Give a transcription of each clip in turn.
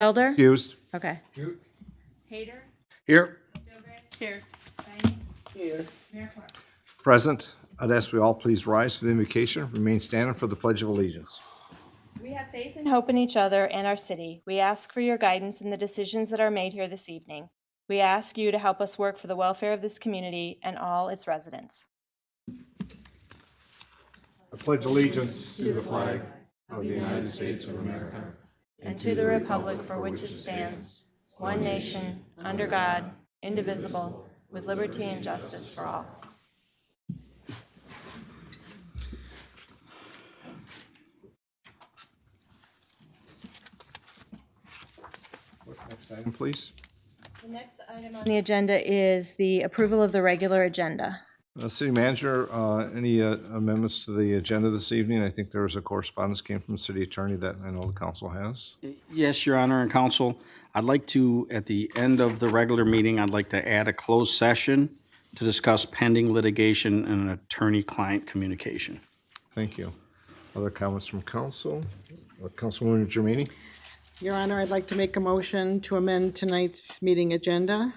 Felder? Excused. Okay. Hader? Here. Here. Present. I'd ask we all please rise for the invocation. Remain standing for the Pledge of Allegiance. We have faith and hope in each other and our city. We ask for your guidance in the decisions that are made here this evening. We ask you to help us work for the welfare of this community and all its residents. I pledge allegiance to the flag of the United States of America And to the republic for which it stands, one nation, under God, indivisible, with liberty and justice for all. Next item, please. The next item on the agenda is the approval of the regular agenda. City Manager, any amendments to the agenda this evening? I think there was a correspondence came from the City Attorney that I know the council has. Yes, Your Honor and Council. I'd like to, at the end of the regular meeting, I'd like to add a closed session to discuss pending litigation and attorney-client communication. Thank you. Other comments from council? Councilwoman Germaini? Your Honor, I'd like to make a motion to amend tonight's meeting agenda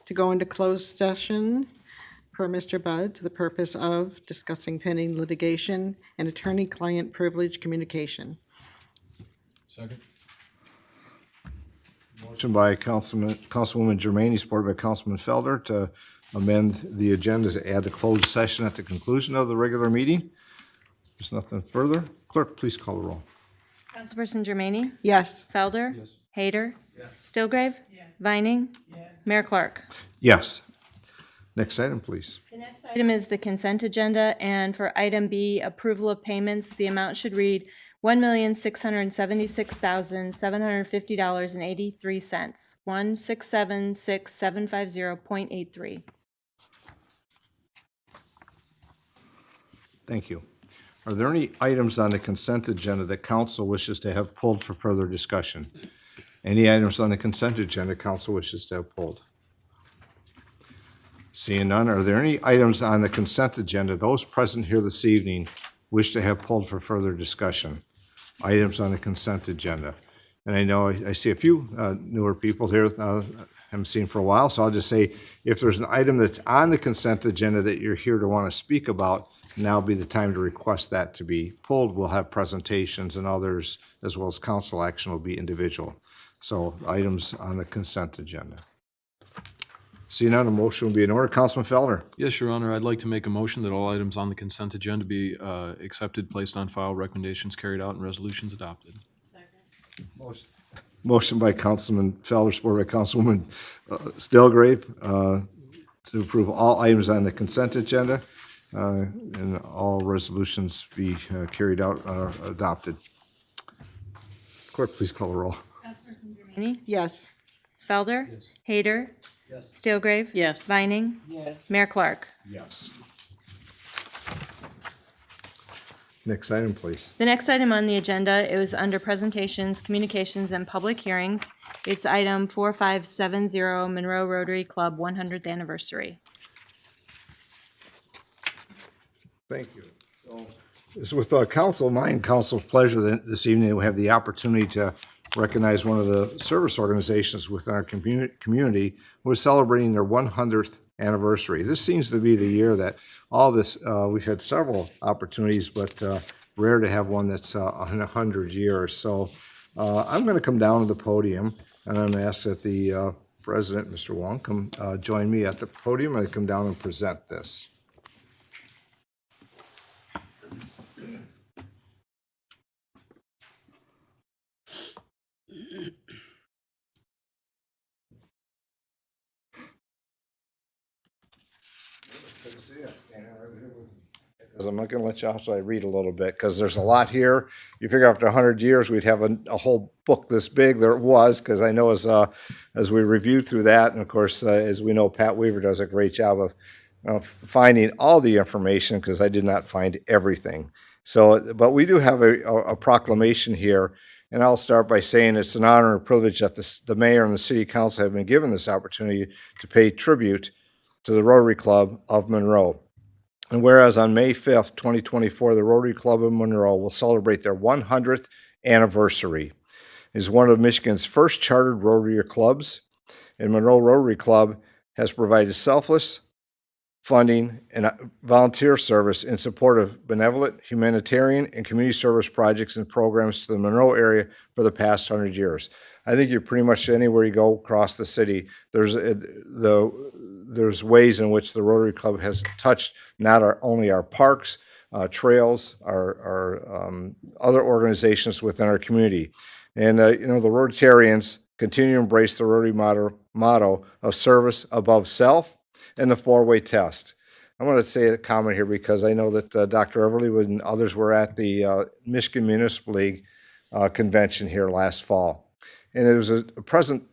to go into closed session per Mr. Budd to the purpose of discussing pending litigation and attorney-client privilege communication. Second. Motion by Councilwoman Germaini, supported by Councilman Felder, to amend the agenda to add the closed session at the conclusion of the regular meeting. There's nothing further. Clerk, please call the roll. Councilperson Germaini? Yes. Felder? Yes. Hader? Stillgrave? Vining? Mayor Clark? Yes. Next item, please. The next item is the consent agenda, and for item B, approval of payments, the amount should read $1,676,750.83, 1676750.83. Thank you. Are there any items on the consent agenda that council wishes to have pulled for further discussion? Any items on the consent agenda council wishes to have pulled? Seeing none, are there any items on the consent agenda those present here this evening wish to have pulled for further discussion? Items on the consent agenda. And I know I see a few newer people here I haven't seen for a while, so I'll just say if there's an item that's on the consent agenda that you're here to want to speak about, now would be the time to request that to be pulled. We'll have presentations and others, as well as council action will be individual. So items on the consent agenda. Seeing none, a motion will be in order. Councilman Felder. Yes, Your Honor, I'd like to make a motion that all items on the consent agenda be accepted, placed on file, recommendations carried out, and resolutions adopted. Motion by Councilman Felder, supported by Councilwoman Stillgrave, to approve all items on the consent agenda and all resolutions be carried out or adopted. Clerk, please call the roll. Germaini? Yes. Felder? Hader? Stillgrave? Yes. Vining? Mayor Clark? Yes. Next item, please. The next item on the agenda, it was under presentations, communications, and public hearings. It's item 4570, Monroe Rotary Club 100th anniversary. Thank you. So, it's with council, my and council's pleasure that this evening we have the opportunity to recognize one of the service organizations within our community who is celebrating their 100th anniversary. This seems to be the year that all this, we've had several opportunities, but rare to have one that's in 100 years. So I'm going to come down to the podium, and I'm going to ask that the president, Mr. Wong, come join me at the podium and come down and present this. Because I'm not going to let you off, so I read a little bit, because there's a lot here. You figure after 100 years, we'd have a whole book this big. There it was, because I know as we reviewed through that, and of course, as we know, Pat Weaver does a great job of finding all the information, because I did not find everything. So, but we do have a proclamation here, and I'll start by saying it's an honor and privilege that the mayor and the city council have been given this opportunity to pay tribute to the Rotary Club of Monroe. And whereas on May 5th, 2024, the Rotary Club of Monroe will celebrate their 100th anniversary. is one of Michigan's first chartered Rotary clubs, and Monroe Rotary Club has provided selfless funding and volunteer service in support of benevolent, humanitarian, and community service projects and programs to the Monroe area for the past 100 years. I think you're pretty much anywhere you go across the city, there's ways in which the Rotary Club has touched not only our parks, trails, our other organizations within our community. And, the Rotarians continue to embrace the Rotary motto of service above self and the four-way test. I'm going to say a comment here because I know that Dr. Everly and others were at the Michigan Municipal League convention here last fall. And it was a person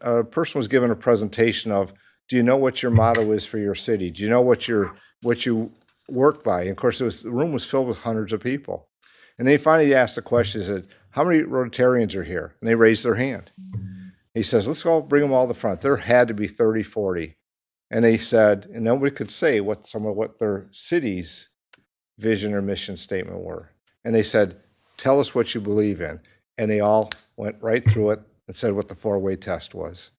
was given a presentation of, do you know what your motto is for your city? Do you know what you work by? And of course, the room was filled with hundreds of people. And they finally asked the question, said, how many Rotarians are here? And they raised their hand. He says, let's go bring them all to the front. There had to be 30, 40. And they said, and nobody could say what their city's vision or mission statement were. And they said, tell us what you believe in. And they all went right through it and said what the four-way test was.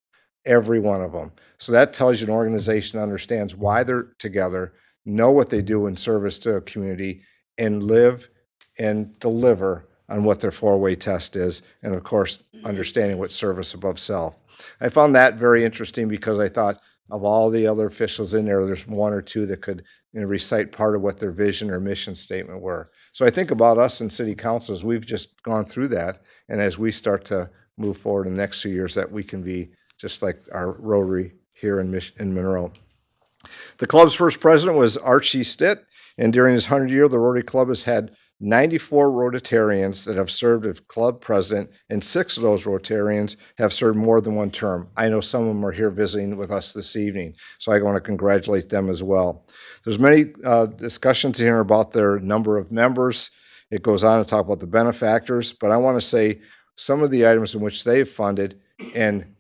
Every one of them. So that tells you an organization understands why they're together, know what they do in service to a community, and live and deliver on what their four-way test is, and of course, understanding what service above self. I found that very interesting because I thought of all the other officials in there, there's one or two that could recite part of what their vision or mission statement were. So I think about us in city councils, we've just gone through that, and as we start to move forward in the next few years, that we can be just like our Rotary here in Monroe. The club's first president was Archie Stitt, and during his 100-year, the Rotary Club has had 94 Rotarians that have served as club president, and 6 of those Rotarians have served more than one term. I know some of them are here visiting with us this evening, so I want to congratulate them as well. There's many discussions here about their number of members. It goes on to talk about the benefactors, but I want to say some of the items in which they've funded and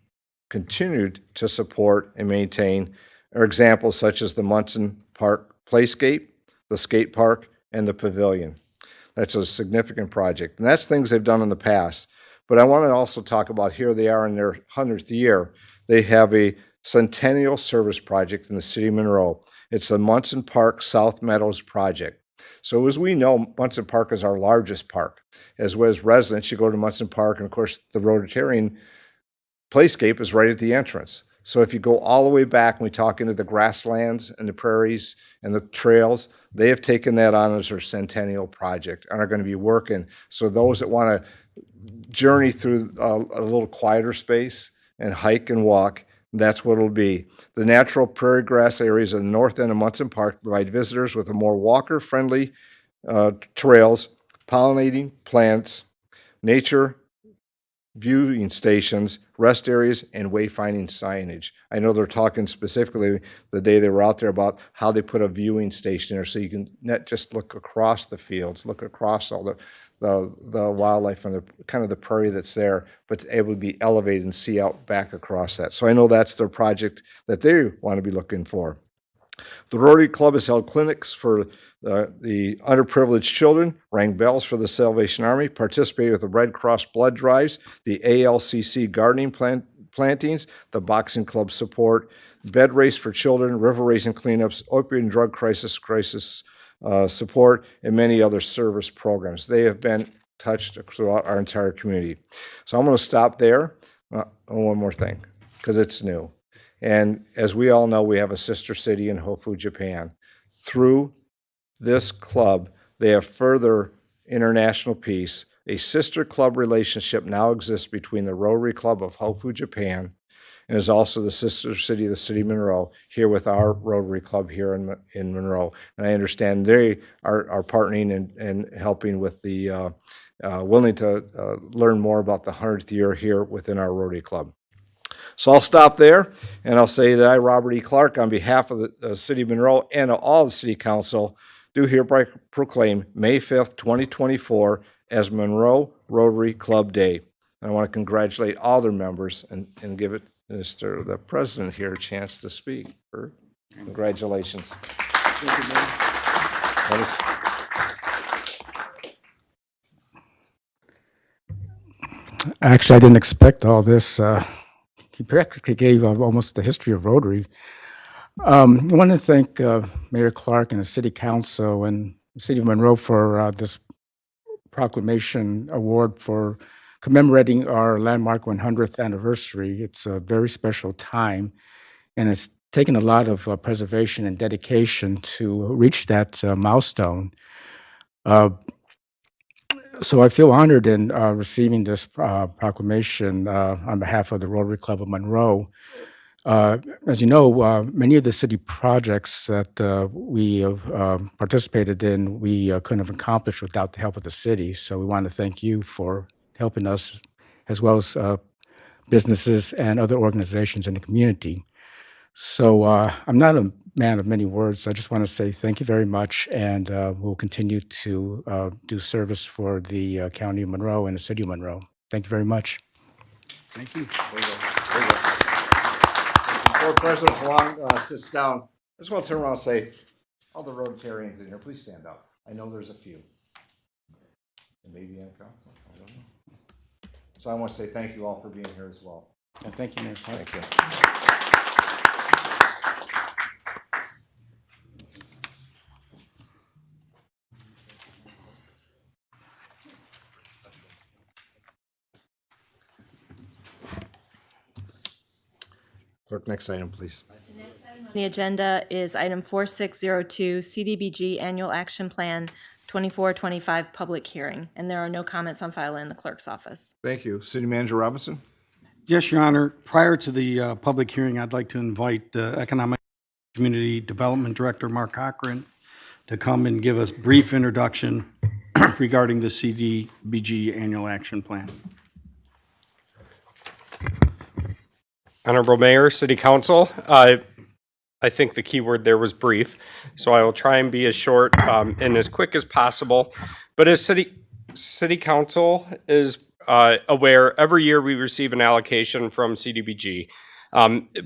continued to support and maintain are examples such as the Munson Park Playscape, the skate park, and the pavilion. That's a significant project, and that's things they've done in the past. But I want to also talk about, here they are in their 100th year. They have a centennial service project in the city of Monroe. It's the Munson Park South Meadows project. So as we know, Munson Park is our largest park. As well as residents, you go to Munson Park, and of course, the Rotarian Playscape is right at the entrance. So if you go all the way back and we talk into the grasslands and the prairies and the trails, they have taken that on as their centennial project and are going to be working. So those that want to journey through a little quieter space and hike and walk, that's what it'll be. The natural prairie grass areas of the north end of Munson Park provide visitors with a more walker-friendly trails, pollinating plants, nature viewing stations, rest areas, and wayfinding signage. I know they're talking specifically the day they were out there about how they put a viewing station there so you can not just look across the fields, look across all the wildlife and the kind of the prairie that's there, but able to be elevated and see out back across that. So I know that's their project that they want to be looking for. The Rotary Club has held clinics for the underprivileged children, rang bells for the Salvation Army, participated with the Red Cross blood drives, the ALCC gardening plantings, the boxing club support, bed race for children, river raising cleanups, opioid and drug crisis support, and many other service programs. They have been touched throughout our entire community. So I'm going to stop there. One more thing, because it's new. And as we all know, we have a sister city in Hofu, Japan. Through this club, they have further international peace. A sister club relationship now exists between the Rotary Club of Hofu, Japan, and is also the sister city of the city of Monroe, here with our Rotary Club here in Monroe. And I understand they are partnering and helping with the, willing to learn more about the 100th year here within our Rotary Club. So I'll stop there, and I'll say that I, Robert E. Clark, on behalf of the City of Monroe and of all the City Council, do hereby proclaim May 5th, 2024 as Monroe Rotary Club Day. And I want to congratulate all their members and give it Mr. the President here a chance to speak. Congratulations. Actually, I didn't expect all this. He practically gave almost the history of Rotary. I want to thank Mayor Clark and the City Council and the City of Monroe for this proclamation award for commemorating our landmark 100th anniversary. It's a very special time, and it's taken a lot of preservation and dedication to reach that milestone. So I feel honored in receiving this proclamation on behalf of the Rotary Club of Monroe. As you know, many of the city projects that we have participated in, we couldn't have accomplished without the help of the city. So we want to thank you for helping us, as well as businesses and other organizations in the community. So I'm not a man of many words. I just want to say thank you very much, and we'll continue to do service for the County of Monroe and the City of Monroe. Thank you very much. Thank you. Before President Long sits down, I just want to turn around and say, all the Rotarians in here, please stand up. I know there's a few. And maybe on council, I don't know. So I want to say thank you all for being here as well. And thank you, Mayor Clark. Thank you. Clerk, next item, please. The agenda is item 4602, CDBG Annual Action Plan 24-25 Public Hearing, and there are no comments on file in the clerk's office. Thank you. City Manager Robinson? Yes, Your Honor. Prior to the public hearing, I'd like to invite the Economic Community Development Director, Mark Cochran, to come and give us a brief introduction regarding the CDBG Annual Action Plan. Honorable Mayor, City Council, I think the key word there was brief, so I will try and be as short and as quick as possible. But as City Council is aware, every year we receive an allocation from CDBG.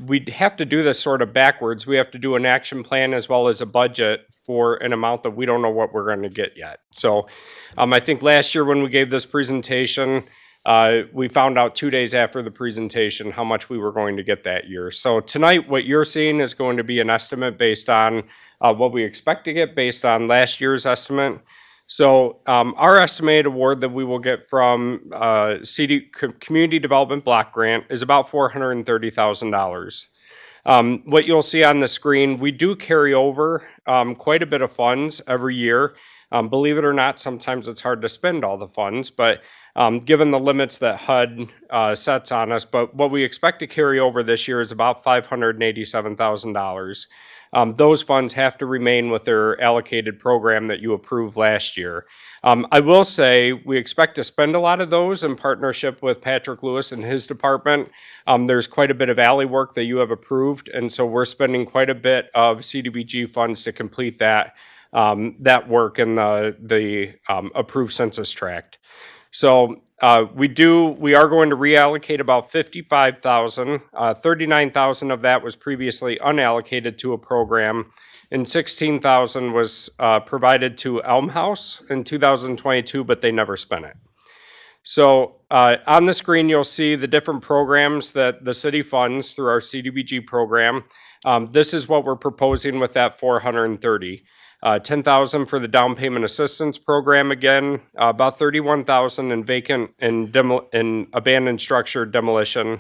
We have to do this sort of backwards. We have to do an action plan as well as a budget for an amount that we don't know what we're going to get yet. So I think last year when we gave this presentation, we found out 2 days after the presentation how much we were going to get that year. So tonight, what you're seeing is going to be an estimate based on what we expect to get based on last year's estimate. So our estimated award that we will get from Community Development Block Grant is about $430,000. What you'll see on the screen, we do carry over quite a bit of funds every year. Believe it or not, sometimes it's hard to spend all the funds, but given the limits that HUD sets on us, but what we expect to carry over this year is about $587,000. Those funds have to remain with their allocated program that you approved last year. I will say we expect to spend a lot of those in partnership with Patrick Lewis and his department. There's quite a bit of alley work that you have approved, and so we're spending quite a bit of CDBG funds to complete that work in the approved census tract. So we are going to reallocate about $55,000. $39,000 of that was previously unallocated to a program, and $16,000 was provided to Elm House in 2022, but they never spent it. So on the screen, you'll see the different programs that the city funds through our CDBG program. This is what we're proposing with that $430,000. $10,000 for the down payment assistance program again, about $31,000 in vacant and abandoned structure demolition,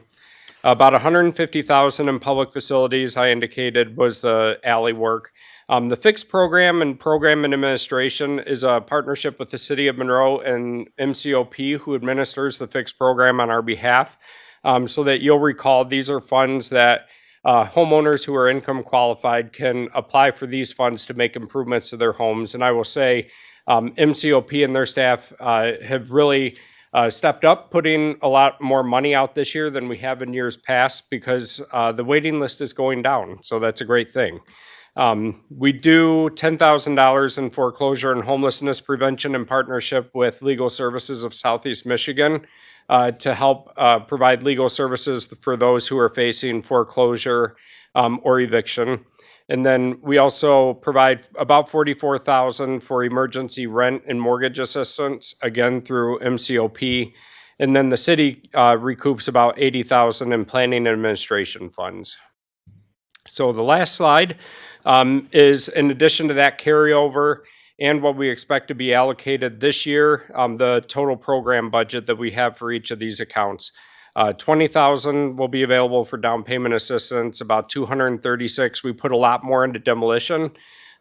about $150,000 in public facilities. I indicated was the alley work. The fixed program and administration is a partnership with the City of Monroe and MCOP, who administers the fixed program on our behalf. So that you'll recall, these are funds that homeowners who are income qualified can apply for these funds to make improvements to their homes. And I will say MCOP and their staff have really stepped up, putting a lot more money out this year than we have in years past because the waiting list is going down. So that's a great thing. We do $10,000 in foreclosure and homelessness prevention in partnership with Legal Services of Southeast Michigan to help provide legal services for those who are facing foreclosure or eviction. And then we also provide about $44,000 for emergency rent and mortgage assistance, again through MCOP. And then the city recoups about $80,000 in planning and administration funds. So the last slide is in addition to that carryover and what we expect to be allocated this year, the total program budget that we have for each of these accounts. $20,000 will be available for down payment assistance, about $236,000. We put a lot more into demolition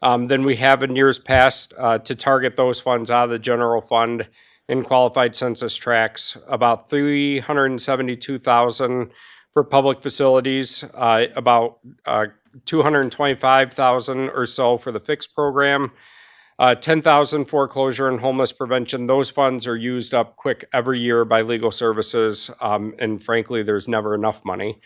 than we have in years past to target those funds out of the general fund in qualified census tracts. About $372,000 for public facilities, about $225,000 or so for the fixed program. $10,000 foreclosure and homeless prevention. Those funds are used up quick every year by legal services, and frankly, there's never enough money.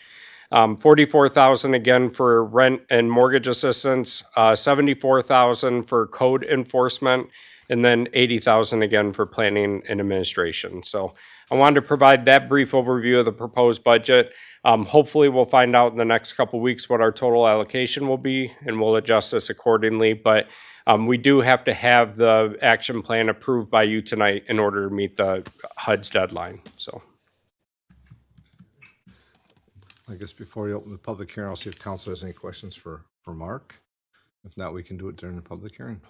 $44,000 again for rent and mortgage assistance, $74,000 for code enforcement, and then $80,000 again for planning and administration. So I wanted to provide that brief overview of the proposed budget. Hopefully, we'll find out in the next couple weeks what our total allocation will be, and we'll adjust this accordingly. But we do have to have the action plan approved by you tonight in order to meet the HUD's deadline. So, I guess before we open the public hearing, I'll see if council has any questions for Mark. If not, we can do it during the public hearing.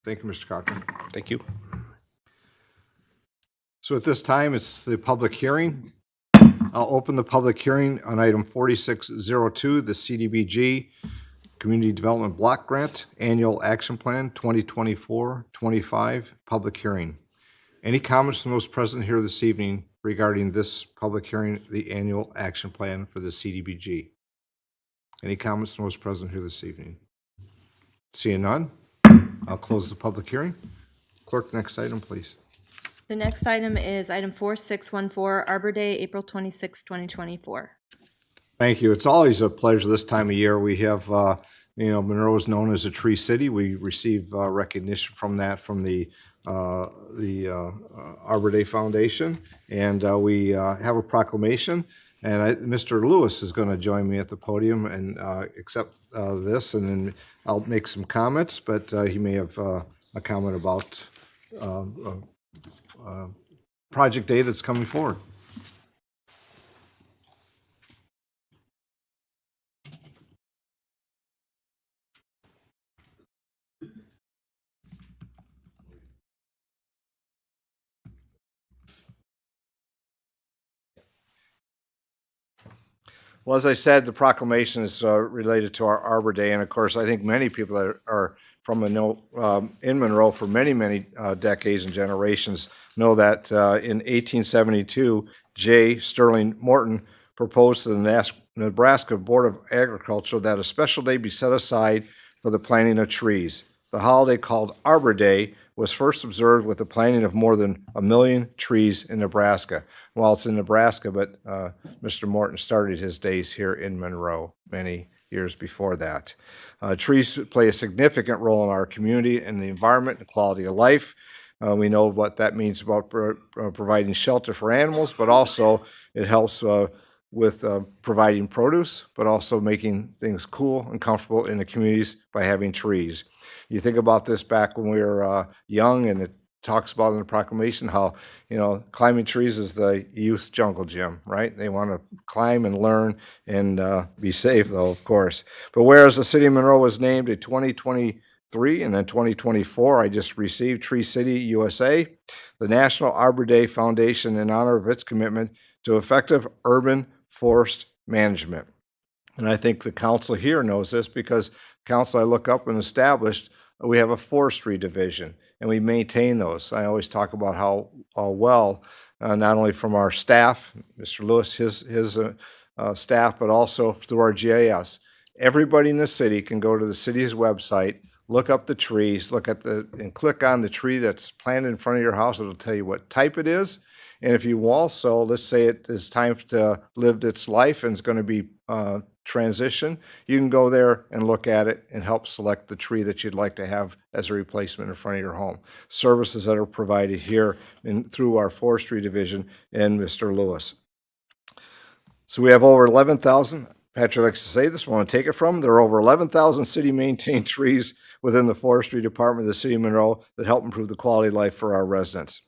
Thank you, Mr. Cochran. thank you. So at this time, it's the public hearing. I'll open the public hearing on item 4602, the CDBG Community Development Block Grant Annual Action Plan 2024-25 public hearing. Any comments from those present here this evening regarding this public hearing, the annual action plan for the CDBG? Any comments from those present here this evening? Seeing none, I'll close the public hearing. Clerk, next item, please. The next item is item 4614, Arbor Day, April 26, 2024. Thank you. It's always a pleasure this time of year. We have, Monroe is known as a tree city. We receive recognition from that from the Arbor Day Foundation, and we have a proclamation. And Mr. Lewis is going to join me at the podium and accept this, and then I'll make some comments. But he may have a comment about Project Day that's coming forward. Well, as I said, the proclamation is related to our Arbor Day, and of course, I think many people that are from in Monroe for many, many decades and generations know that in 1872, J. Sterling Morton proposed to the Nebraska Board of Agriculture that a special day be set aside for the planting of trees. The holiday called Arbor Day was first observed with the planting of more than 1 million trees in Nebraska. Well, it's in Nebraska, but Mr. Morton started his days here in Monroe many years before that. Trees play a significant role in our community and the environment and quality of life. We know what that means about providing shelter for animals, but also it helps with providing produce, but also making things cool and comfortable in the communities by having trees. You think about this back when we were young, and it talks about in the proclamation how, climbing trees is the youth jungle gym, right? They want to climb and learn and be safe, though, of course. But whereas the city of Monroe was named in 2023 and then 2024, I just received Tree City USA, the National Arbor Day Foundation, in honor of its commitment to effective urban forest management. And I think the council here knows this because council I look up and established, we have a forestry division and we maintain those. I always talk about how well, not only from our staff, Mr. Lewis, his staff, but also through our GIS. Everybody in the city can go to the city's website, look up the trees, and click on the tree that's planted in front of your house. It'll tell you what type it is. And if you also, let's say it is time to live its life and it's going to be transition, you can go there and look at it and help select the tree that you'd like to have as a replacement in front of your home. Services that are provided here through our forestry division and Mr. Lewis. So we have over 11,000, Patrick likes to say this, I want to take it from, there are over 11,000 city-maintained trees within the forestry department of the city of Monroe that help improve the quality of life for our residents.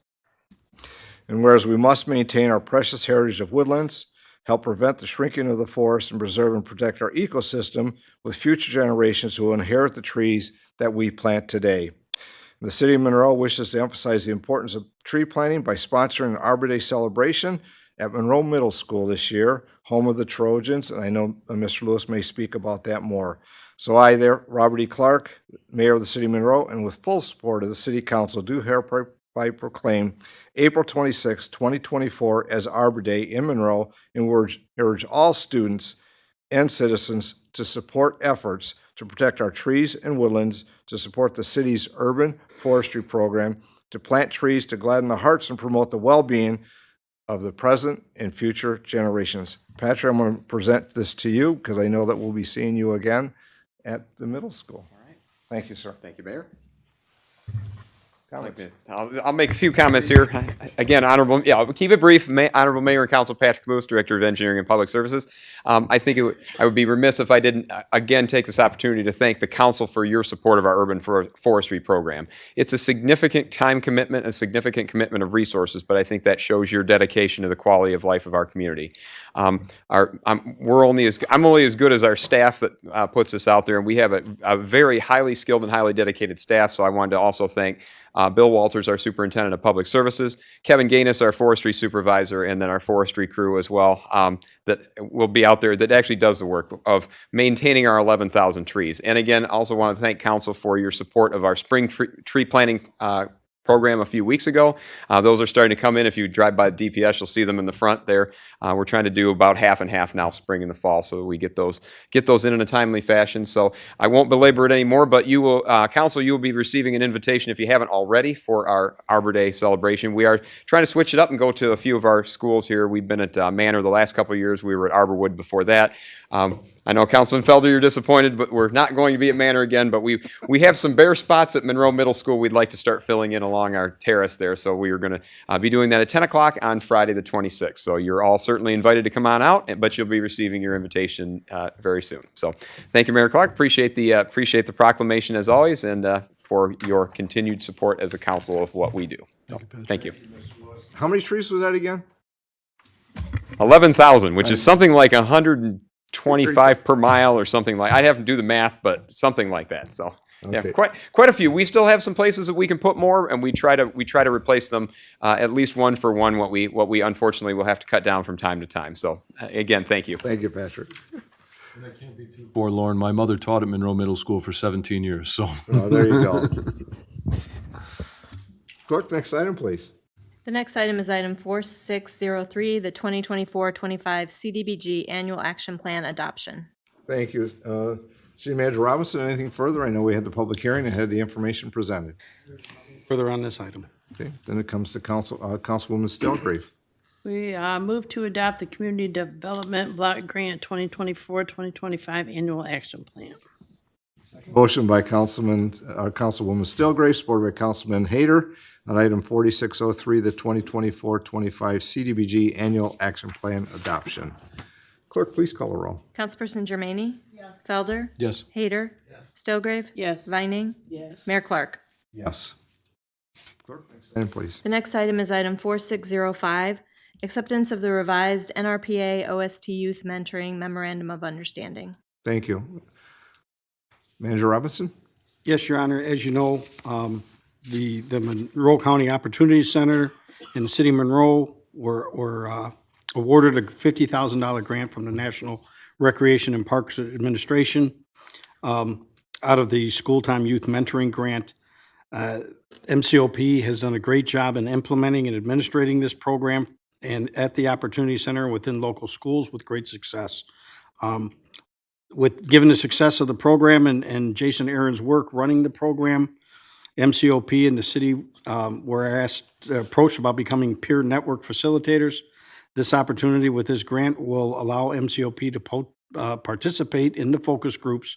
And whereas we must maintain our precious heritage of woodlands, help prevent the shrinking of the forest, and preserve and protect our ecosystem with future generations who will inherit the trees that we plant today. The City of Monroe wishes to emphasize the importance of tree planting by sponsoring an Arbor Day celebration at Monroe Middle School this year, home of the Trojans, and I know Mr. Lewis may speak about that more. So I, there, Robert E. Clark, Mayor of the City of Monroe, and with full support of the City Council, do hereby proclaim April 26, 2024 as Arbor Day in Monroe, and urge all students and citizens to support efforts to protect our trees and woodlands, to support the city's urban forestry program, to plant trees to gladden the hearts and promote the well-being of the present and future generations. Patrick, I'm going to present this to you because I know that we'll be seeing you again at the middle school. All right. Thank you, sir. Thank you, Mayor. Comments? I'll make a few comments here. Again, I'll keep it brief. Honorable Mayor and Council Patrick Lewis, Director of Engineering and Public Services. I think I would be remiss if I didn't, again, take this opportunity to thank the council for your support of our urban forestry program. It's a significant time commitment, a significant commitment of resources, but I think that shows your dedication to the quality of life of our community. I'm only as good as our staff that puts this out there, and we have a very highly skilled and highly dedicated staff, so I wanted to also thank Bill Walters, our Superintendent of Public Services, Kevin Gaines, our Forestry Supervisor, and then our forestry crew as well, that will be out there that actually does the work of maintaining our 11,000 trees. And again, also want to thank Council for your support of our spring tree planting program a few weeks ago. Those are starting to come in. If you drive by the DPS, you'll see them in the front there. We're trying to do about half and half now, spring and the fall, so that we get those in a timely fashion. So I won't belabor it anymore, but you will, Council, you will be receiving an invitation if you haven't already for our Arbor Day celebration. We are trying to switch it up and go to a few of our schools here. We've been at Manor the last couple of years. We were at Arborwood before that. I know Councilman Felder, you're disappointed, but we're not going to be at Manor again. But we have some bare spots at Monroe Middle School we'd like to start filling in along our terrace there. So we are going to be doing that at 10 o'clock on Friday the 26th. So you're all certainly invited to come on out, but you'll be receiving your invitation very soon. So thank you, Mayor Clark. Appreciate the proclamation as always, and for your continued support as a council of what we do. So, thank you. How many trees was that again? 11,000, which is something like 125 per mile or something like. I'd have to do the math, but something like that. So yeah, Okay. quite a few. We still have some places that we can put more, and we try to replace them at least one for one. What we unfortunately will have to cut down from time to time. So again, thank you. Thank you, Patrick. Forlorn. My mother taught at Monroe Middle School for 17 years, so. Oh, there you go. Clerk, next item, please. The next item is item 4603, the 2024-25 CDBG Annual Action Plan Adoption. Thank you. City Manager Robinson, anything further? I know we had the public hearing and had the information presented. Further on this item. Okay, then it comes to Councilwoman Stilgrave. We move to adopt the Community Development Block Grant 2024-2025 Annual Action Plan. Motion by Councilwoman Stilgrave, supported by Councilman Hayter on item 4603, the 2024-25 CDBG Annual Action Plan Adoption. Clerk, please call the roll. Councilperson Germaine? Yes. Felder? Yes. Hayter? Yes. Stilgrave? Yes. Vining? Yes. Mayor Clark? Yes. Clerk, next item, please. The next item is item 4605, acceptance of the revised NRPA OST Youth Mentoring Memorandum of Understanding. Thank you. Manager Robinson? Yes, Your Honor. As you know, the Monroe County Opportunity Center and the City of Monroe were awarded a $50,000 grant from the National Recreation and Parks Administration out of the School Time Youth Mentoring Grant. MCOP has done a great job in implementing and administrating this program and at the Opportunity Center within local schools with great success. Given the success of the program and Jason Aaron's work running the program, MCOP and the city were approached about becoming peer network facilitators. This opportunity with this grant will allow MCOP to participate in the focus groups,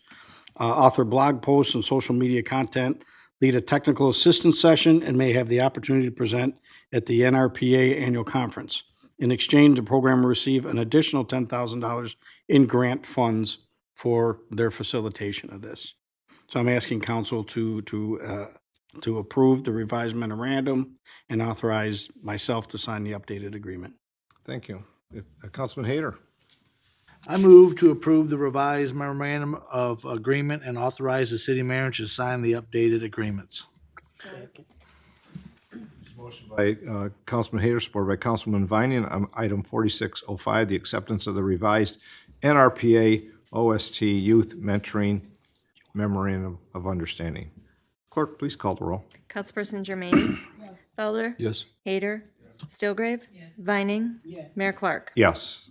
author blog posts and social media content, lead a technical assistance session, and may have the opportunity to present at the NRPA annual conference. In exchange, the program will receive an additional $10,000 in grant funds for their facilitation of this. So I'm asking council to to approve the revised memorandum and authorize myself to sign the updated agreement. Thank you. Councilman Hayter. I move to approve the revised memorandum of agreement and authorize the city manager to sign the updated agreements. By Councilman Hayter, supported by Councilman Vining, on item 4605, the acceptance of the revised NRPA OST Youth Mentoring Memorandum of Understanding. Clerk, please call the roll. Councilperson Jermaine? Felder? Yes. Hayter? Stillgrave? Vining? Mayor Clark? Yes.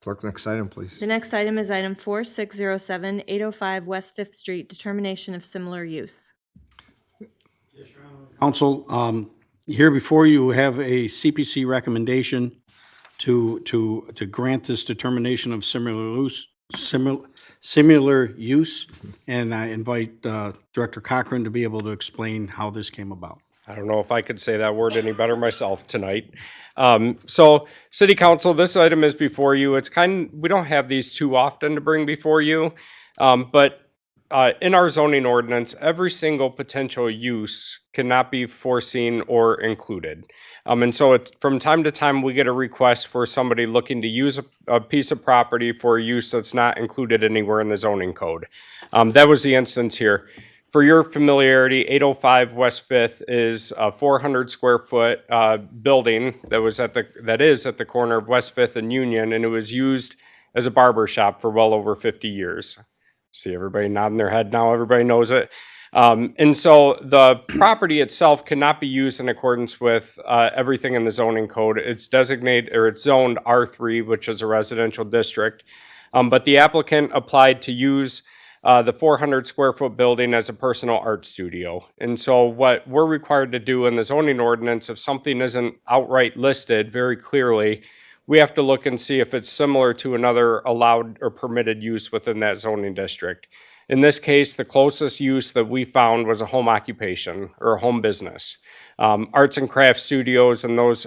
Clerk, next item, please. The next item is item 4607, 805 West Fifth Street, determination of similar use. Council, here before you have a CPC recommendation to grant this determination of similar use, and I invite Director Cochran to be able to explain how this came about. I don't know if I could say that word any better myself tonight. So, City Council, this item is before you. We don't have these too often to bring before you, but in our zoning ordinance, every single potential use cannot be foreseen or included. And so from time to time, we get a request for somebody looking to use a piece of property for a use that's not included anywhere in the zoning code. That was the instance here. For your familiarity, 805 West Fifth is a 400 square foot building that is at the corner of West Fifth and Union, and it was used as a barber shop for well over 50 years. See everybody nodding their head now, everybody knows it. And so the property itself cannot be used in accordance with everything in the zoning code. It's designated, or it's zoned R3, which is a residential district. But the applicant applied to use the 400 square foot building as a personal art studio. And so what we're required to do in the zoning ordinance, if something isn't outright listed very clearly, we have to look and see if it's similar to another allowed or permitted use within that zoning district. In this case, the closest use that we found was a home occupation or a home business. Arts and crafts studios and those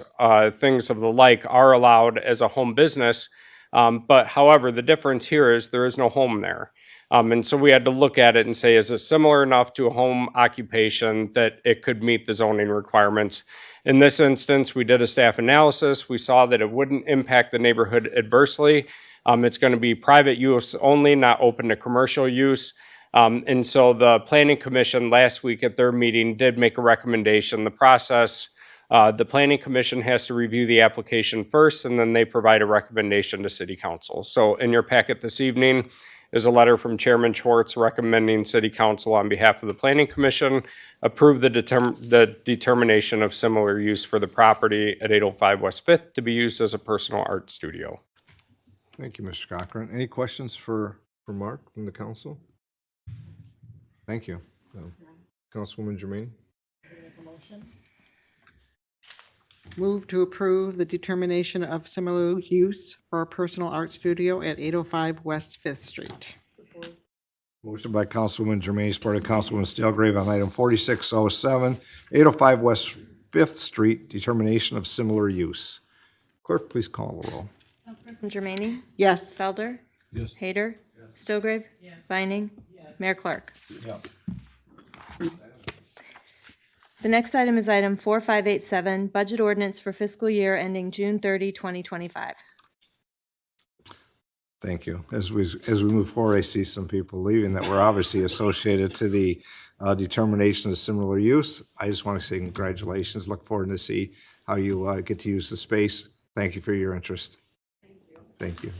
things of the like are allowed as a home business, but however, the difference here is there is no home there. And so we had to look at it and say, is it similar enough to a home occupation that it could meet the zoning requirements? In this instance, we did a staff analysis. We saw that it wouldn't impact the neighborhood adversely. It's going to be private use only, not open to commercial use. And so the Planning Commission last week at their meeting did make a recommendation. The process, the Planning Commission has to review the application first, and then they provide a recommendation to City Council. So in your packet this evening is a letter from Chairman Schwartz recommending City Council on behalf of the Planning Commission approve the determination of similar use for the property at 805 West Fifth to be used as a personal art studio. Thank you, Mr. Cochran. Any questions for Mark from the council? Thank you. Councilwoman Jermaine? Move to approve the determination of similar use for a personal art studio at 805 West Fifth Street. Motion by Councilwoman Jermaine, supported by Councilwoman Stillgrave on item 4607, 805 West Fifth Street, determination of similar use. Clerk, please call the roll. Councilperson Jermaine? Yes. Felder? Yes. Hayter? Stillgrave? Vining? Mayor Clark? The next item is item 4587, budget ordinance for fiscal year ending June 30, 2025. Thank you. As we move forward, I see some people leaving that were obviously associated to the determination of similar use. I just want to say congratulations. Look forward to see how you get to use the space. Thank you for your interest. Thank you.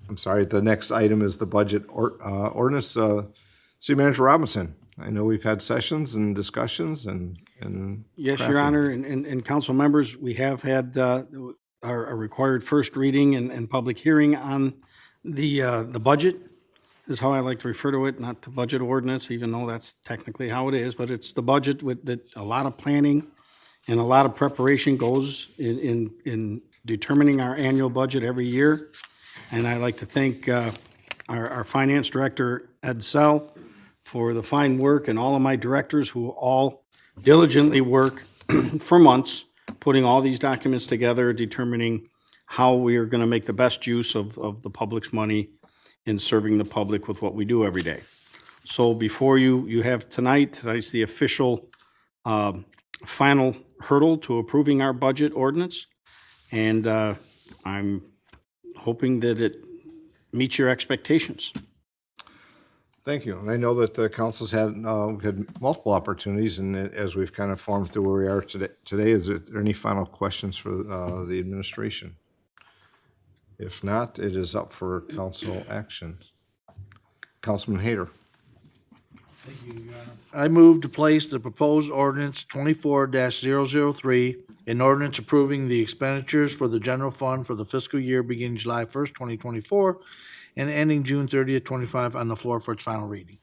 I'm sorry, the next item is the budget ordinance. City Manager Robinson, I know we've had sessions and discussions and Yes, Your crafting. Honor, and council members, we have had our required first reading and public hearing on the budget, is how I like to refer to it, not the budget ordinance, even though that's technically how it is, but it's the budget with that a lot of planning and a lot of preparation goes in determining our annual budget every year. And I'd like to thank our finance director, Ed Sell, for the fine work, and all of my directors who all diligently work for months, putting all these documents together, determining how we are going to make the best use of the public's money in serving the public with what we do every day. So before you, you have tonight's the official final hurdle to approving our budget ordinance. And I'm hoping that it meets your expectations. Thank you. And I know that the council's had multiple opportunities, and as we've kind of formed through where we are today, is there any final questions for the administration? If not, it is up for council action. Councilman Hayter. I move to place the proposed ordinance 24-003, an ordinance approving the expenditures for the general fund for the fiscal year beginning July 1st, 2024, and ending June 30th, 25 on the floor for its final reading.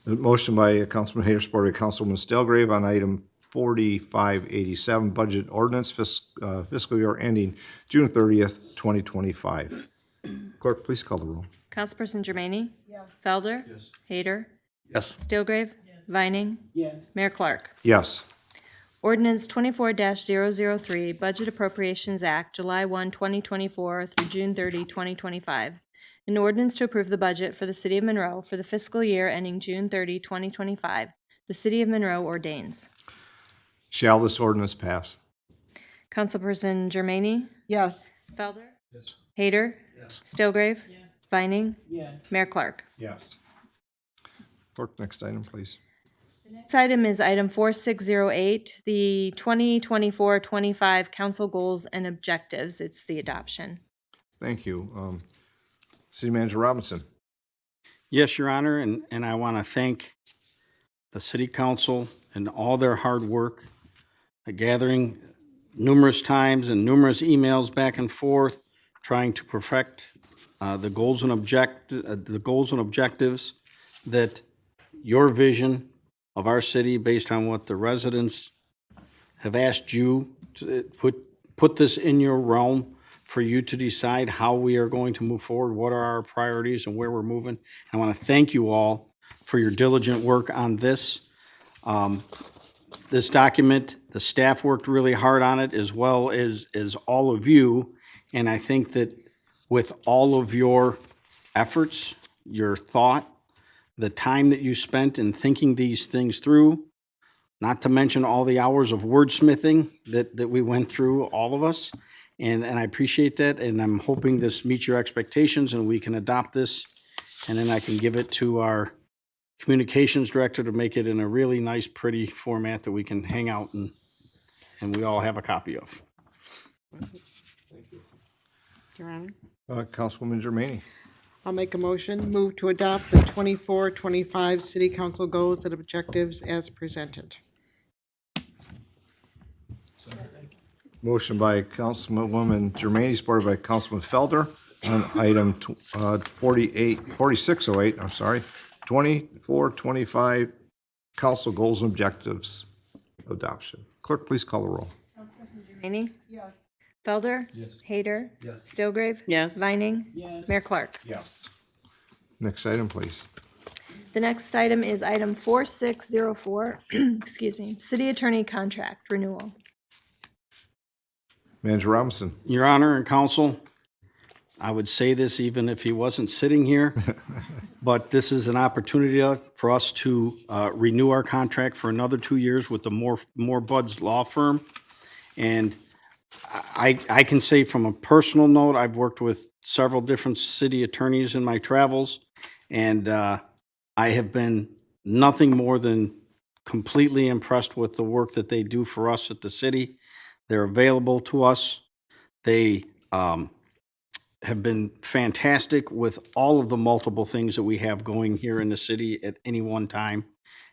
A motion by Councilman Hayter, supported by Councilwoman Stelgrave on item 4587, budget ordinance fiscal year ending June 30th, 2025. Clerk, please call the roll. Councilperson Jermaine? Yes. Felder? Yes. Hayter? Yes. Stilgrave? Vining? Yes. Mayor Clark? Yes. Ordinance 24-003, Budget Appropriations Act, July 1, 2024 through June 30, 2025. An ordinance to approve the budget for the City of Monroe for the fiscal year ending June 30, 2025. The City of Monroe ordains. Shall this ordinance pass? Councilperson Jermaine? Yes. Felder? Yes. Hayter? Yes. Stilgrave? Yes. Vining? Yes. Mayor Clark? Yes. Clerk, next item, please. Next item is item 4608, the 2024-25 council goals and objectives. It's the adoption. Thank you. City Manager Robinson. Yes, Your Honor, and I want to thank the city council and all their hard work, gathering numerous times and numerous emails back and forth, trying to perfect the goals and objectives that your vision of our city, based on what the residents have asked you to put this in your realm for you to decide how we are going to move forward, what are our priorities and where we're moving. I want to thank you all for your diligent work on this. This document, the staff worked really hard on it, as well as all of you. And I think that with all of your efforts, your thought, the time that you spent in thinking these things through, not to mention all the hours of wordsmithing that we went through, all of us. And I appreciate that, and I'm hoping this meets your expectations and we can adopt this. And then I can give it to our communications director to make it in a really nice, pretty format that we can hang out and we all have a copy of. Your Honor. Councilwoman Germaine. I'll make a motion, move to adopt the 24-25 city council goals and objectives as presented. Motion by Councilwoman Germaine, supported by Councilman Felder on item 4608, 24-25 council goals and objectives adoption. Clerk, please call the roll. Jermaine? Yes. Felder? Yes. Hayter? Yes. Stilgrave? Yes. Vining? Yes. Mayor Clark? Yes. Next item, please. The next item is item 4604, excuse me, City Attorney Contract Renewal. Manager Robinson. Your Honor and Council, I would say this even if he wasn't sitting here, but this is an opportunity for us to renew our contract for another 2 years with the More Buds Law Firm. And I can say from a personal note, I've worked with several different city attorneys in my travels, and I have been nothing more than completely impressed with the work that they do for us at the city. They're available to us. They have been fantastic with all of the multiple things that we have going here in the city at any one time.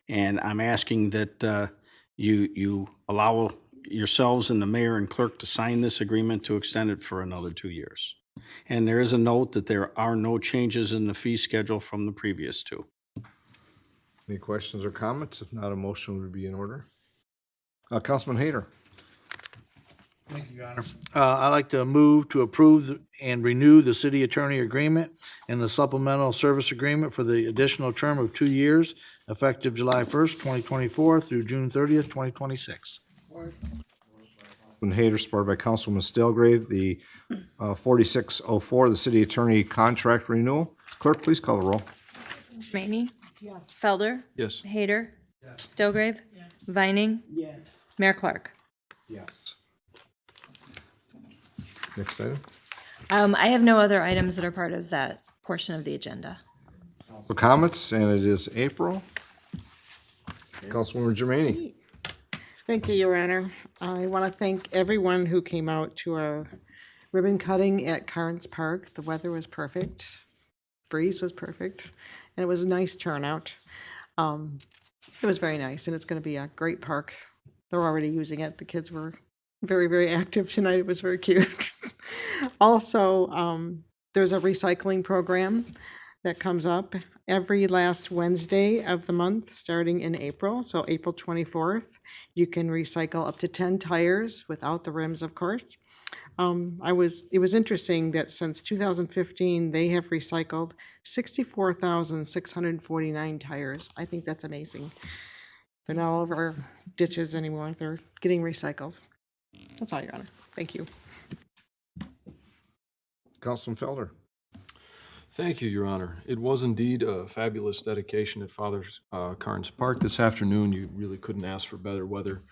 And I'm asking that you allow yourselves and the mayor and clerk to sign this agreement to extend it for another 2 years. And there is a note that there are no changes in the fee schedule from the previous two. Any questions or comments? If not, a motion would be in order. Councilman Hayter. Thank you, Your Honor. I'd like to move to approve and renew the city attorney agreement and the supplemental service agreement for the additional term of 2 years, effective July 1st, 2024 through June 30th, 2026. Councilman Hayter, supported by Councilwoman Stelgrave, the 4604, the city attorney contract renewal. Clerk, please call the roll. Maney? Felder? Yes. Hayter? Stillgrave? Vining? Yes. Mayor Clark? Yes. Next item. I have no other items that are part of that portion of the agenda. For comments, and it is April. Councilwoman Germaini. Thank you, Your Honor. I want to thank everyone who came out to our ribbon cutting at Carnes Park. The weather was perfect, breeze was perfect, and it was a nice turnout. It was very nice, and it's going to be a great park. They're already using it. The kids were very, very active tonight. It was very cute. Also, there's a recycling program that comes up every last Wednesday of the month, starting in April. So April 24th, you can recycle up to 10 tires without the rims, of course. It was interesting that since 2015, they have recycled 64,649 tires. I think that's amazing. They're not all over our ditches anymore. They're getting recycled. That's all, Your Honor. Thank you. Councilman Felder. Thank you, Your Honor. It was indeed a fabulous dedication at Father Carnes Park this afternoon. You really couldn't ask for better weather.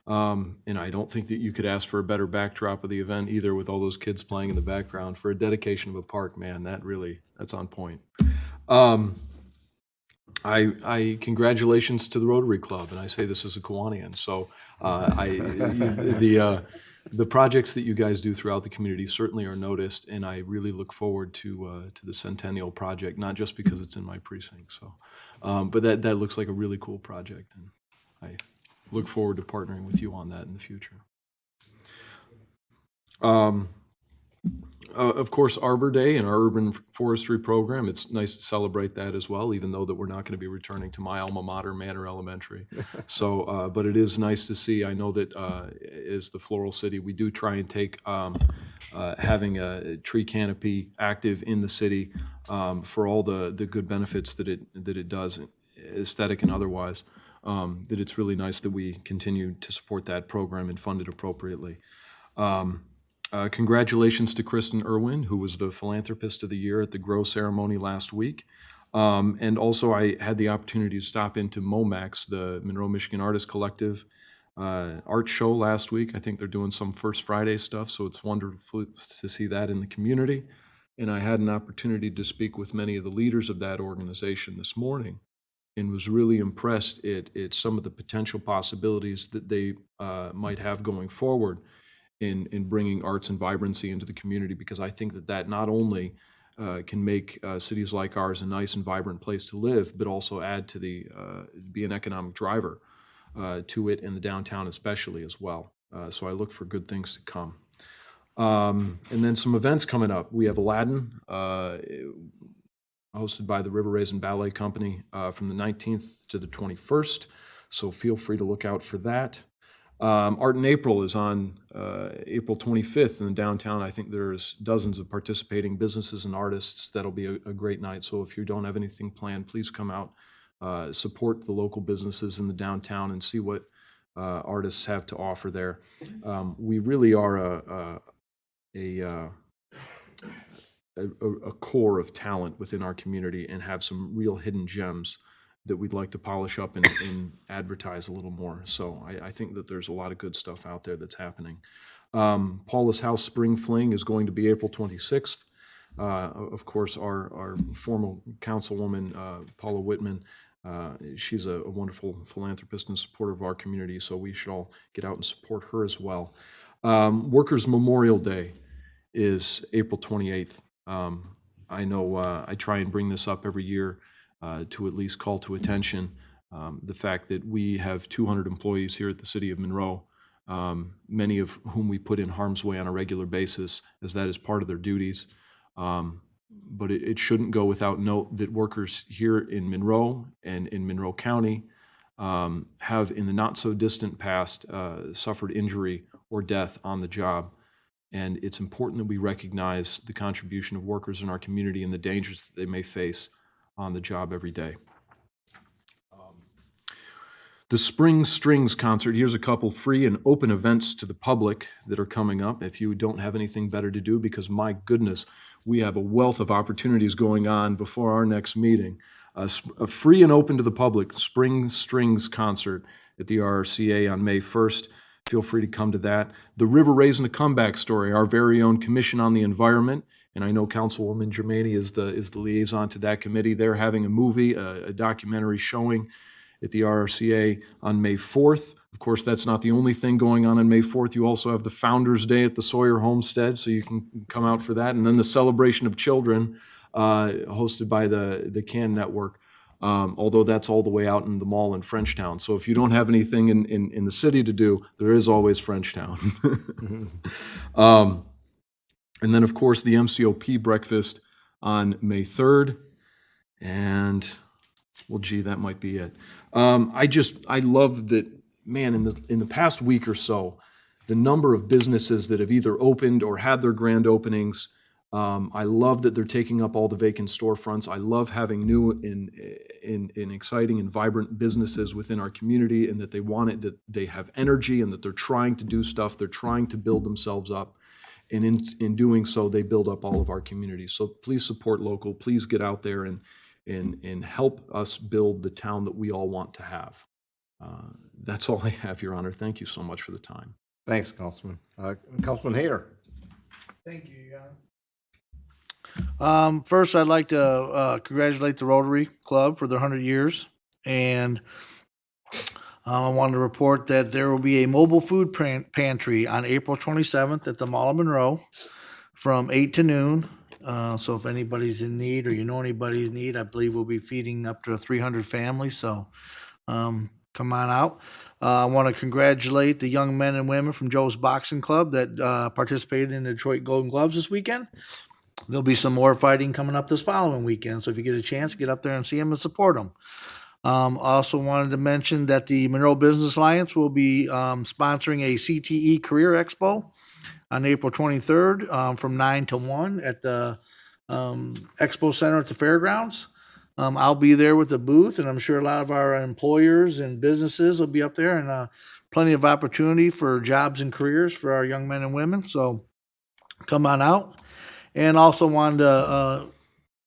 And I don't think that you could ask for a better backdrop of the event either, with all those kids playing in the background. For a dedication of a park, man, that's on point. I congratulations to the Rotary Club, and I say this as a Kiwanian. So the projects that you guys do throughout the community certainly are noticed, and I really look forward to the Centennial project, not just because it's in my precinct. So, but that looks like a really cool project, and I look forward to partnering with you on that in the future. Of course, Arbor Day and our urban forestry program, it's nice to celebrate that as well, even though that we're not going to be returning to my alma mater, Manor Elementary. So, but it is nice to see. I know that as the Floral City, we do try and take having a tree canopy active in the city for all the good benefits that it does, aesthetic and otherwise. That it's really nice that we continue to support that program and fund it appropriately. Congratulations to Kristen Irwin, who was the Philanthropist of the Year at the Grow ceremony last week. And also I had the opportunity to stop into MOMAX, the Monroe, Michigan Artists Collective art show last week. I think they're doing some First Friday stuff, so it's wonderful to see that in the community. And I had an opportunity to speak with many of the leaders of that organization this morning, and was really impressed at some of the potential possibilities that they might have going forward in bringing arts and vibrancy into the community, because I think that not only can make cities like ours a nice and vibrant place to live, but also add to be an economic driver to it, and the downtown especially as well. So I look for good things to come. And then some events coming up. We have Aladdin, hosted by the River Raisin Ballet Company from the 19th to the 21st. So feel free to look out for that. Art in April is on April 25th in the downtown. I think there's dozens of participating businesses and artists. That'll be a great night. So if you don't have anything planned, please come out, support the local businesses in the downtown, and see what artists have to offer there. We really are a core of talent within our community, and have some real hidden gems that we'd like to polish up and advertise a little more. So I think that there's a lot of good stuff out there that's happening. Paula's House Spring Fling is going to be April 26th. Of course, our former councilwoman, Paula Whitman, she's a wonderful philanthropist and supporter of our community, so we should all get out and support her as well. Workers' Memorial Day is April 28th. I know I try and bring this up every year to at least call to attention the fact that we have 200 employees here at the City of Monroe, many of whom we put in harm's way on a regular basis, as that is part of their duties. But it shouldn't go without note that workers here in Monroe and in Monroe County have, in the not-so-distant past, suffered injury or death on the job. And it's important that we recognize the contribution of workers in our community and the dangers that they may face on the job every day. The Spring Strings Concert, here's a couple free and open events to the public that are coming up if you don't have anything better to do, because my goodness, we have a wealth of opportunities going on before our next meeting. a free and open to the public Spring Strings concert at the RRCA on May 1st. Feel free to come to that. The River Raising a Comeback Story, our very own Commission on the Environment, and I know Councilwoman Germaini is the liaison to that committee. They're having a movie, a documentary showing at the RRCA on May 4th. Of course, that's not the only thing going on May 4th. You also have the Founders Day at the Sawyer Homestead, so you can come out for that. And then the Celebration of Children, hosted by the CAN Network, although that's all the way out in the mall in Frenchtown. So if you don't have anything in the city to do, there is always Frenchtown. And then, of course, the MCOP breakfast on May 3rd. And, well, gee, that might be it. I love that, man, in the past week or so, the number of businesses that have either opened or had their grand openings. I love that they're taking up all the vacant storefronts. I love having new and exciting and vibrant businesses within our community, and that they want it, that they have energy, and that they're trying to do stuff. They're trying to build themselves up. And in doing so, they build up all of our communities. So please support local. Please get out there and help us build the town that we all want to have. That's all I have, Your Honor. Thank you so much for the time. Thanks, Councilman. Councilman Hayter. Thank you, Your Honor. First, I'd like to congratulate the Rotary Club for their 100 years. And I wanted to report that there will be a mobile food pantry on April 27th at the Mall of Monroe from 8 to noon. So if anybody's in need, or you know anybody's in need, I believe we'll be feeding up to 300 families. So come on out. I want to congratulate the young men and women from Joe's Boxing Club that participated in the Detroit Golden Gloves this weekend. There'll be some more fighting coming up this following weekend. So if you get a chance, get up there and see them and support them. I also wanted to mention that the Monroe Business Alliance will be sponsoring a CTE Career Expo on April 23rd from 9 to 1 at the Expo Center at the Fairgrounds. I'll be there with the booth, and I'm sure a lot of our employers and businesses will be up there, and plenty of opportunity for jobs and careers for our young men and women. So come on out. And also wanted to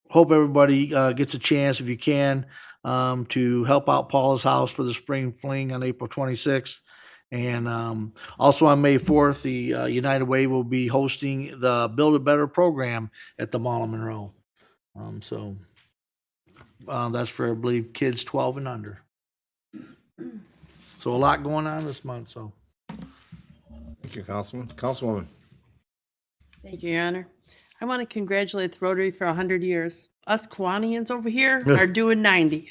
hope everybody gets a chance, if you can, to help out Paula's House for the Spring Fling on April 26th. And also on May 4th, the United Way will be hosting the Build a Better program at the Mall of Monroe. That's for, I believe, kids 12 and under. So a lot going on this month. So Thank you, Councilman. Councilwoman. Thank you, Your Honor. I want to congratulate the Rotary for 100 years. Us Kiwanians over here are doing 90.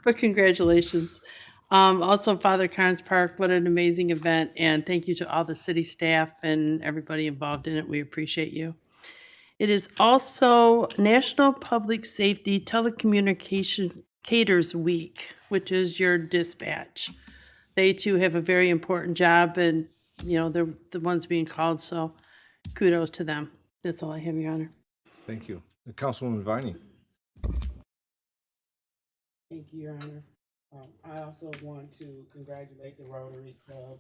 But congratulations. Also, Father Carnes Park, what an amazing event. And thank you to all the city staff and everybody involved in it. We appreciate you. It is also National Public Safety Telecommunicators Week, which is your dispatch. They too have a very important job, and they're the ones being called, so kudos to them. That's all I have, Your Honor. Thank you. Councilwoman Viney. Thank you, Your Honor. I also want to congratulate the Rotary Club.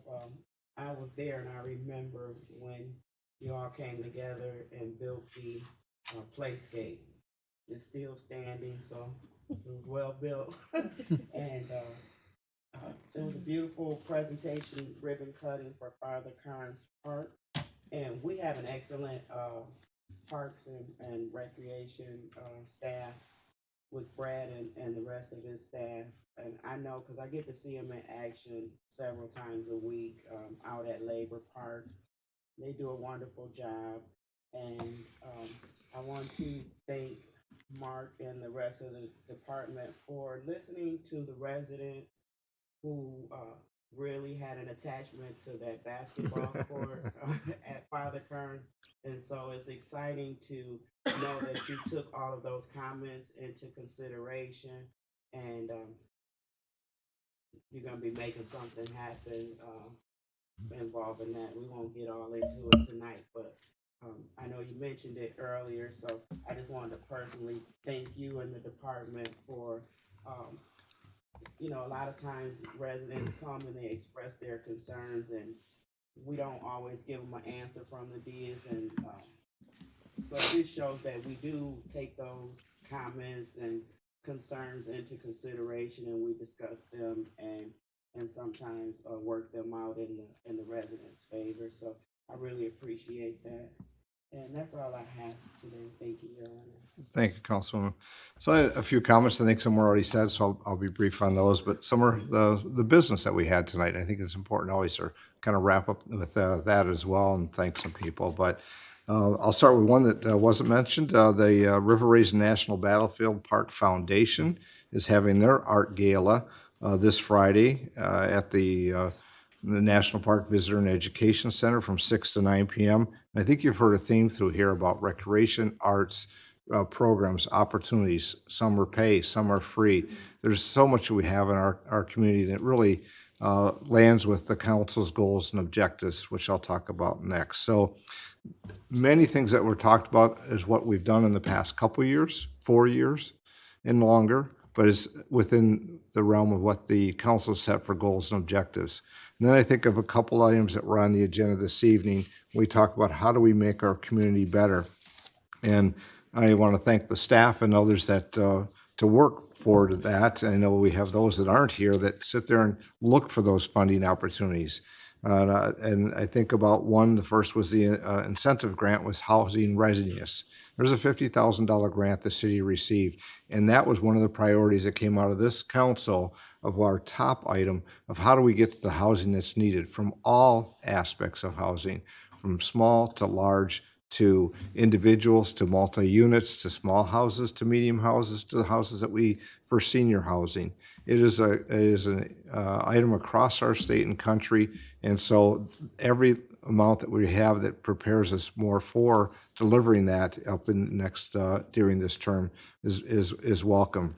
I was there, and I remember when you all came together and built the playscape. It's still standing, so it was well built. And it was a beautiful presentation, ribbon cutting for Father Carnes Park. And we have an excellent parks and recreation staff with Brad and the rest of his staff. And I know, because I get to see them in action several times a week out at Labor Park. They do a wonderful job. And I want to thank Mark and the rest of the department for listening to the residents who really had an attachment to that basketball court at Father Carnes. And so it's exciting to know that you took all of those comments into consideration, and you're going to be making something happen involving that. We won't get all into it tonight, but I know you mentioned it earlier, so I just wanted to personally thank you and the department for a lot of times residents come and they express their concerns, and we don't always give them an answer from the Ds, and So this shows that we do take those comments and concerns into consideration, and we discuss them and sometimes work them out in the residents' favor. So I really appreciate that. And that's all I have today. Thank you, Your Honor. Thank you, Councilwoman. So I had a few comments. I think some were already said, so I'll be brief on those. But some are the business that we had tonight. I think it's important always to kind of wrap up with that as well and thank some people. But I'll start with one that wasn't mentioned. The River Raisin National Battlefield Park Foundation is having their art gala this Friday at the National Park Visitor and Education Center from 6 to 9 p.m. And I think you've heard a theme through here about recreation, arts, programs, opportunities. Some are pay, some are free. There's so much that we have in our community that really lands with the council's goals and objectives, which I'll talk about next. So many things that were talked about is what we've done in the past couple years, 4 years and longer, but is within the realm of what the council set for goals and objectives. And then I think of a couple items that were on the agenda this evening. We talk about how do we make our community better. And I want to thank the staff and others that to work for that. I know we have those that aren't here that sit there and look for those funding opportunities. And I think about one, the first was the incentive grant was housing readiness. There's a $50,000 grant the city received, and that was one of the priorities that came out of this council of our top item of how do we get to the housing that's needed from all aspects of housing, from small to large, to individuals, to multi-units, to small houses, to medium houses, to the houses that we, for senior housing. It is an item across our state and country, and so every amount that we have that prepares us more for delivering that up in next during this term is welcome.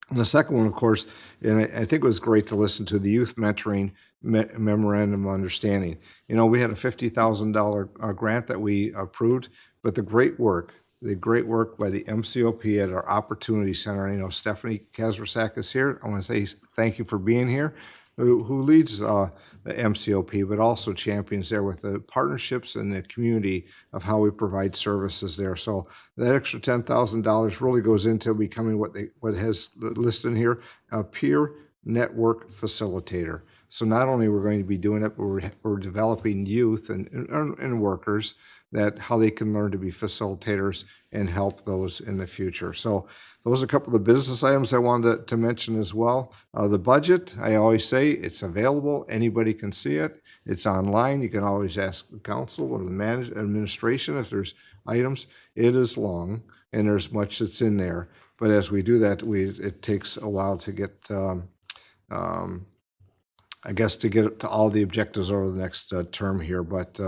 And the second one, of course, and I think it was great to listen to the youth mentoring memorandum of understanding. You know, we had a $50,000 grant that we approved, but the great work by the MCOP at our Opportunity Center. You know, Stephanie Kazrasak is here. I want to say thank you for being here. Who leads the MCOP, but also champions there with the partnerships and the community of how we provide services there. So that extra $10,000 really goes into becoming what has listed in here, a peer network facilitator. So not only we're going to be doing it, but we're developing youth and workers that how they can learn to be facilitators and help those in the future. So those are a couple of the business items I wanted to mention as well. The budget, I always say it's available. Anybody can see it. It's online. You can always ask the council or the administration if there's items. It is long and there's much that's in there. But as we do that, it takes a while to get, I guess, to get to all the objectives over the next term here. But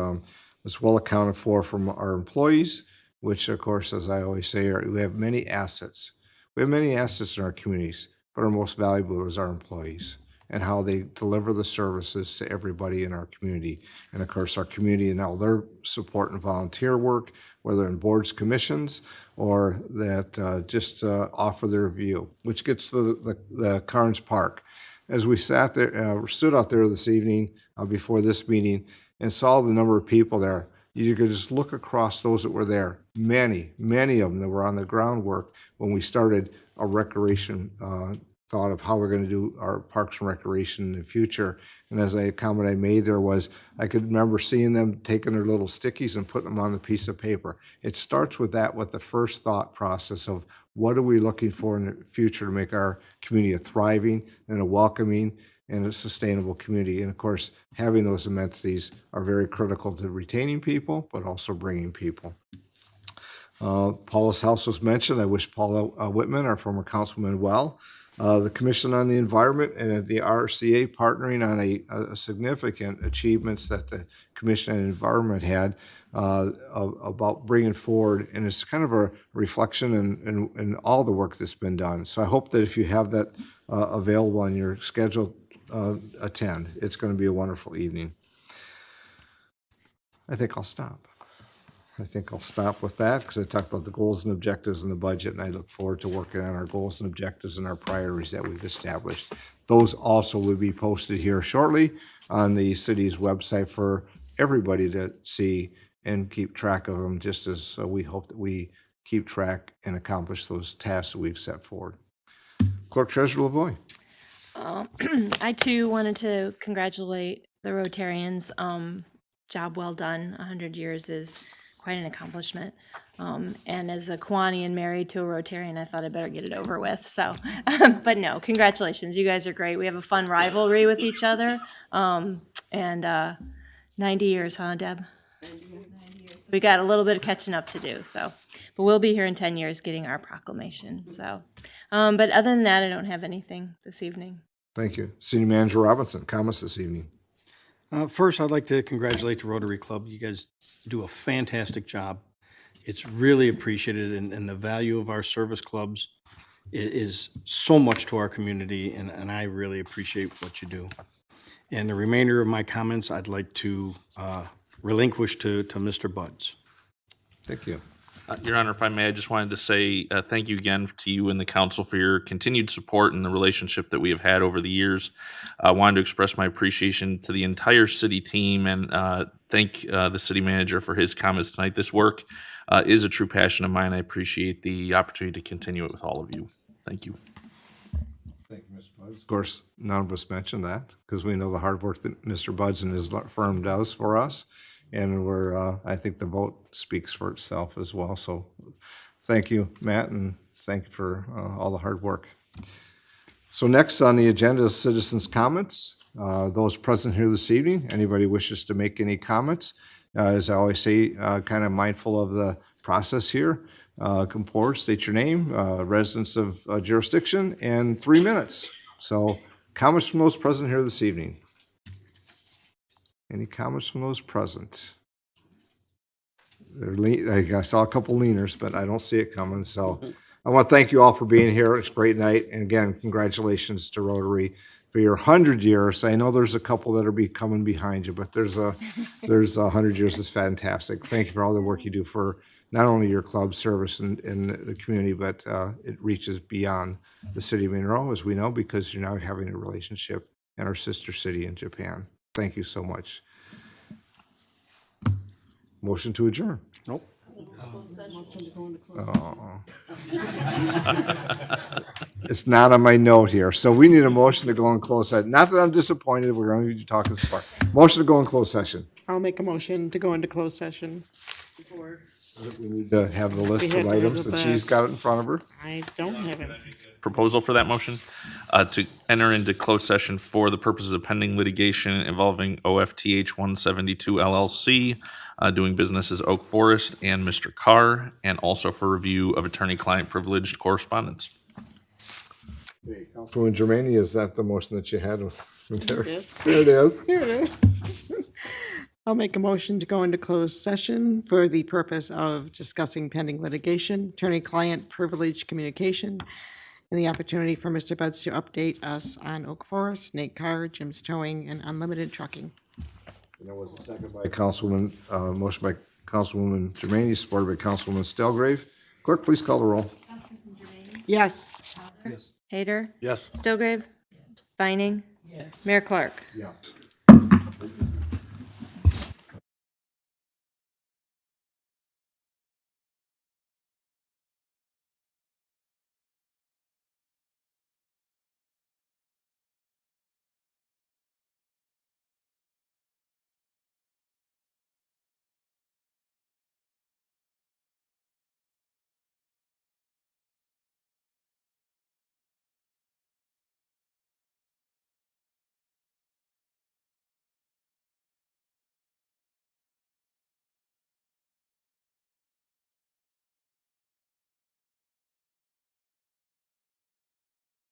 it's well accounted for from our employees, which, of course, as I always say, we have many assets. We have many assets in our communities, but our most valuable is our employees and how they deliver the services to everybody in our community. And, of course, our community and all their support and volunteer work, whether in boards, commissions, or that just offer their view, which gets to the Carnes Park. As we sat there, stood out there this evening before this meeting and saw the number of people there, you could just look across those that were there. Many of them that were on the groundwork when we started a recreation thought of how we're going to do our parks and recreation in the future. And as a comment I made there was, I could remember seeing them taking their little stickies and putting them on a piece of paper. It starts with that, with the first thought process of what are we looking for in the future to make our community a thriving and a welcoming and a sustainable community. And of course, having those amenities are very critical to retaining people, but also bringing people. Paula's house was mentioned. I wish Paula Whitman, our former councilman, well. The Commission on the Environment and the RCA partnering on a significant achievements that the Commission on the Environment had about bringing forward, and it's kind of a reflection in all the work that's been done. So I hope that if you have that available on your schedule, attend. It's going to be a wonderful evening. I think I'll stop with that because I talked about the goals and objectives in the budget, and I look forward to working on our goals and objectives and our priorities that we've established. Those also will be posted here shortly on the city's website for everybody to see and keep track of them, just as we hope that we keep track and accomplish those tasks that we've set forward. Clerk Treasurer Lavoy. I too wanted to congratulate the Rotarians. Job well done. 100 years is quite an accomplishment. And as a Kiwanian married to a Rotarian, I thought I better get it over with. So, but no, congratulations. You guys are great. We have a fun rivalry with each other. And 90 years, huh, Deb? 90 years. We got a little bit of catching up to do. So, but we'll be here in 10 years getting our proclamation. So, but other than that, I don't have anything this evening. Thank you. Senior Manager Robinson, comments this evening. First, I'd like to congratulate the Rotary Club. You guys do a fantastic job. It's really appreciated, and the value of our service clubs is so much to our community, and I really appreciate what you do. And the remainder of my comments, I'd like to relinquish to Mr. Buds. Thank you. Your Honor, if I may, I just wanted to say thank you again to you and the council for your continued support and the relationship that we have had over the years. I wanted to express my appreciation to the entire city team and thank the city manager for his comments tonight. This work is a true passion of mine. I appreciate the opportunity to continue it with all of you. Thank you. Thank you, Mr. Buds. Of course, none of us mentioned that because we know the hard work that Mr. Buds and his firm does for us. And I think the vote speaks for itself as well. So thank you, Matt, and thank you for all the hard work. So next on the agenda is citizens' comments. Those present here this evening, anybody wishes to make any comments, as I always say, kind of mindful of the process here, come forward, state your name, residence of jurisdiction, and 3 minutes. So comments from those present here this evening. Any comments from those present? I saw a couple leaners, but I don't see it coming. So I want to thank you all for being here. It's a great night. And again, congratulations to Rotary for your 100 years. I know there's a couple that are coming behind you, but there's 100 years is fantastic. Thank you for all the work you do for not only your club service in the community, but it reaches beyond the city of Monroe, as we know, because you're now having a relationship in our sister city in Japan. Thank you so much. Motion to adjourn. Nope. Oh. It's not on my note here. So we need a motion to go in closed session. Not that I'm disappointed. We're going to be talking spark. Motion to go in closed session. I'll make a motion to go into closed session. We need to have the list We of had to have items the that she's got in front of her. I don't have it. Proposal for that motion to enter into closed session for the purposes of pending litigation involving OFTH 172 LLC, doing business as Oak Forest and Mr. Carr, and also for review of attorney-client privileged correspondence. Hey, Councilwoman Germaini, is that the motion that you had? There It is. There it is. Here it is. I'll make a motion to go into closed session for the purpose of discussing pending litigation, attorney-client privilege communication, and the opportunity for Mr. Buds to update us on Oak Forest, Nate Carr, Jim's Towing, and Unlimited Trucking. And there was a second by Councilwoman, motion by Councilwoman Germaini, supported by Councilwoman Stelgrave. Clerk, please call the roll. Yes. Hader? Yes. Stilgrave? Vining? Yes. Mayor Clark? Yes.